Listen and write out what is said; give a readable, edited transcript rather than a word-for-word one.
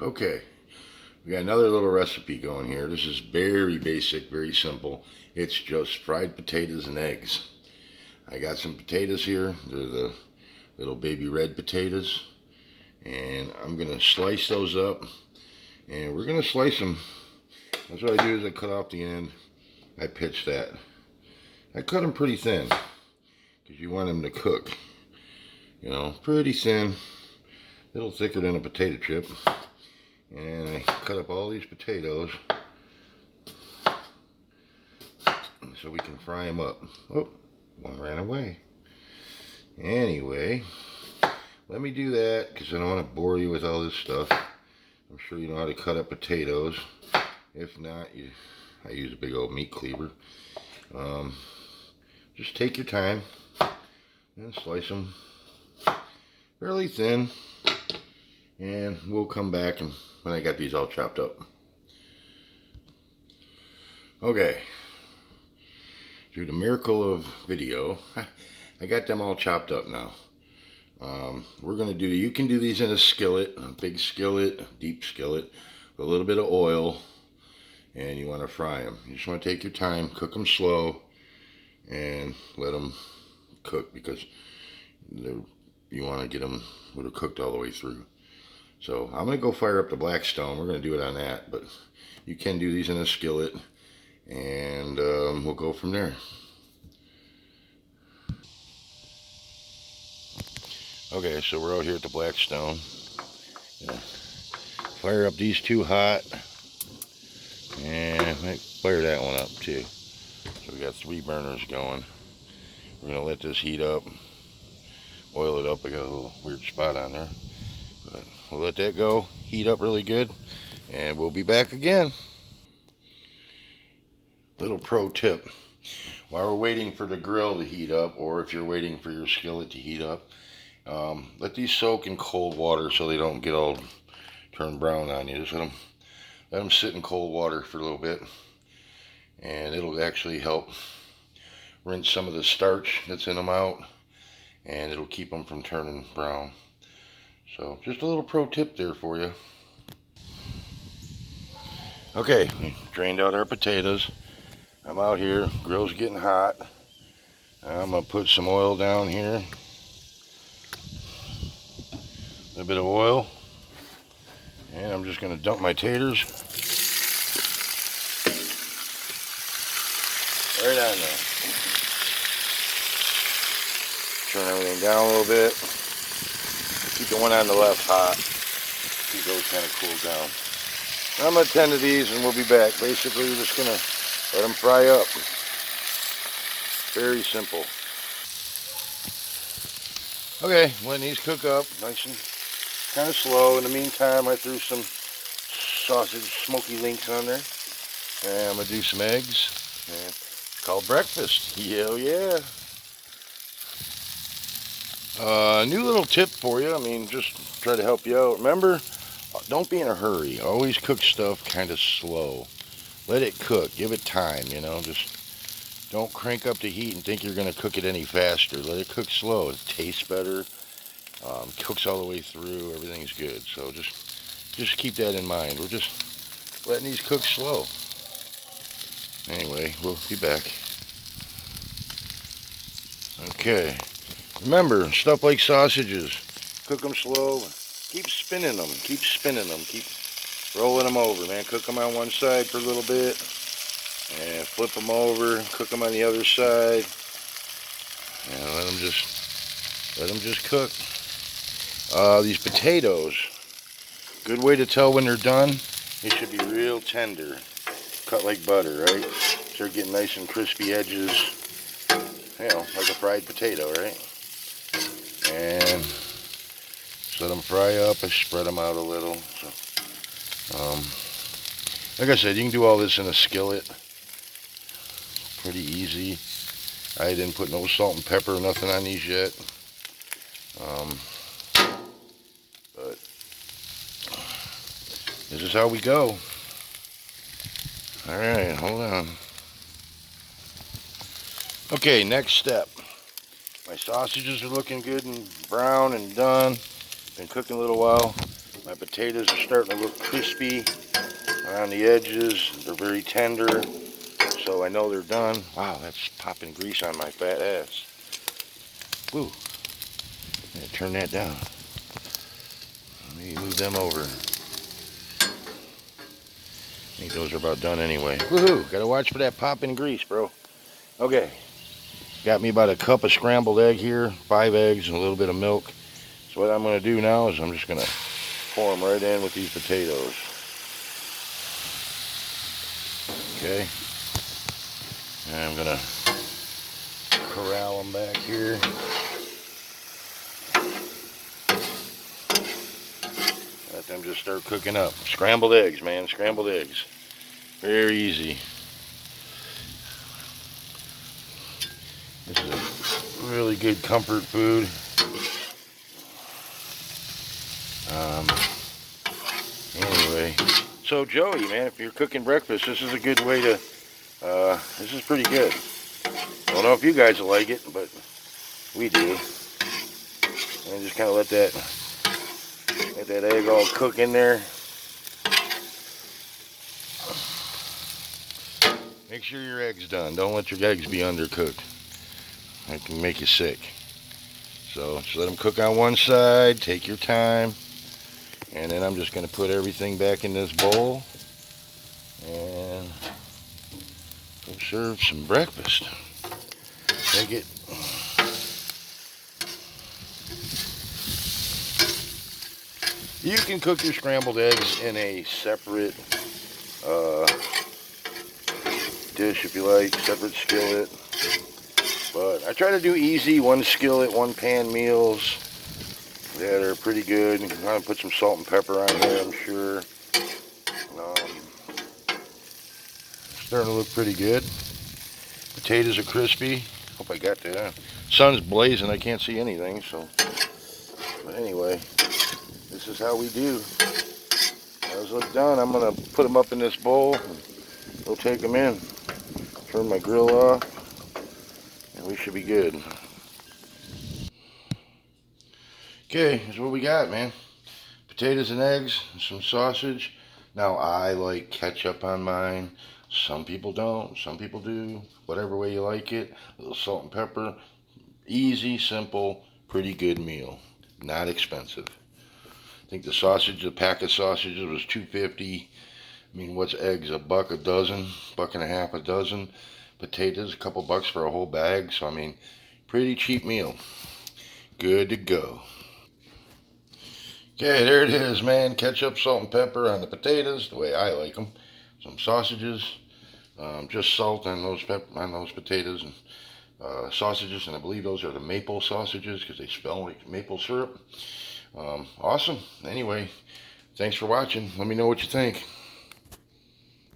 Okay, we got another little recipe going here. This is very basic, very simple. It's just fried potatoes and eggs. I got some potatoes here. They're the little baby red potatoes. And I'm going to slice those up. And we're going to slice them. That's what I do is I cut off the end. I pitch that. I cut them pretty thin. Because you want them to cook. You know, pretty thin. A little thicker than a potato chip. And I cut up all these potatoes so we can fry them up. Oh, one ran away. Anyway, let me do that because I don't want to bore you with all this stuff. I'm sure you know how to cut up potatoes. If not, I use a big old meat cleaver. Just take your time and slice them fairly thin. And we'll come back and when I got these all chopped up. Okay, through the miracle of video, I got them all chopped up now. We're going to do, you can do these in a skillet, a big skillet, a deep skillet, with a little bit of oil, and you want to fry them. You just want to take your time, cook them slow, and let them cook because you want to get them cooked all the way through. So I'm going to go fire up the blackstone. We're going to do it on that, but you can do these in a skillet, and we'll go from there. Okay, so we're out here at the blackstone. Fire up these two hot, and fire that one up too. So we got 3 burners going. We're going to let this heat up, oil it up. I got a little weird spot on there. But we'll let that go, heat up really good, and we'll be back again. Little pro tip. While we're waiting for the grill to heat up, or if you're waiting for your skillet to heat up, let these soak in cold water so they don't get all turned brown on you. Just let them sit in cold water for a little bit, and it'll actually help rinse some of the starch that's in them out, and it'll keep them from turning brown. So just a little pro tip there for you. Okay, we drained out our potatoes. I'm out here, grill's getting hot. I'm gonna put some oil down here. A bit of oil. And I'm just gonna dump my taters right on there. Turn everything down a little bit. Keep the one on the left hot. Keep those kind of cooled down. I'm going to tend to these and we'll be back. Basically, we're just going to let them fry up. Very simple. Okay, letting these cook up nice and kind of slow. In the meantime, I threw some sausage smoky links on there. And I'm going to do some eggs. And it's called breakfast. Hell yeah. New little tip for you. I mean, just try to help you out. Remember, don't be in a hurry. Always cook stuff kind of slow. Let it cook. Give it time, you know. Just don't crank up the heat and think you're going to cook it any faster. Let it cook slow. It tastes better. Cooks all the way through. Everything's good. So just keep that in mind. We're just letting these cook slow. Anyway, we'll be back. Okay. Remember, stuff like sausages, cook them slow, keep spinning them, keep rolling them over, man. Cook them on one side for a little bit, and flip them over, cook them on the other side, and let them just cook. These potatoes, good way to tell when they're done, they should be real tender, cut like butter, right? Start getting nice and crispy edges, you know, like a fried potato, right? And just let them fry up. I spread them out a little. So, like I said, you can do all this in a skillet. Pretty easy. I didn't put no salt and pepper or nothing on these yet. But this is how we go. Alright, hold on. Okay, next step. My sausages are looking good and brown and done. Been cooking a little while. My potatoes are starting to look crispy around the edges. They're very tender, so I know they're done. Wow, that's popping grease on my fat ass. Woo. I'm gonna turn that down. Let me move them over. I think those are about done anyway. Woohoo! Gotta watch for that popping grease, bro. Okay. Got me about a cup of scrambled egg here, 5 eggs and a little bit of milk. So what I'm gonna do now is I'm just gonna pour them right in with these potatoes. Okay. And I'm gonna corral them back here. Let them just start cooking up. Scrambled eggs, man, scrambled eggs. Very easy. This is a really good comfort food. Anyway, so Joey, man, if you're cooking breakfast, this is a good way to, this is pretty good. I don't know if you guys will like it, but we do. And just kind of let that egg all cook in there. Make sure your egg's done. Don't let your eggs be undercooked. That can make you sick. So just let them cook on one side. Take your time. And then I'm just going to put everything back in this bowl. And go serve some breakfast. Take it. You can cook your scrambled eggs in a separate dish if you like, separate skillet. But I try to do easy, one skillet, one pan meals that are pretty good. You can kind of put some salt and pepper on here, I'm sure. Starting to look pretty good. Potatoes are crispy. Hope I got that. Sun's blazing, I can't see anything, so. But anyway, this is how we do. Those look done. I'm gonna put them up in this bowl and we'll take them in. Turn my grill off, and we should be good. Okay, here's what we got, man. Potatoes and eggs, and some sausage. Now, I like ketchup on mine. Some people don't, some people do. Whatever way you like it. A little salt and pepper. Easy, simple, pretty good meal. Not expensive. I think the sausage, a pack of sausages was $2.50. I mean, what's eggs? $1 a dozen, $1.50 a dozen. Potatoes, a couple bucks for a whole bag. So, I mean, pretty cheap meal. Good to go. Okay, there it is, man. Ketchup, salt, and pepper on the potatoes, the way I like them. Some sausages, just salt on those potatoes and sausages, and I believe those are the maple sausages because they smell like maple syrup. Awesome. Anyway, thanks for watching. Let me know what you think.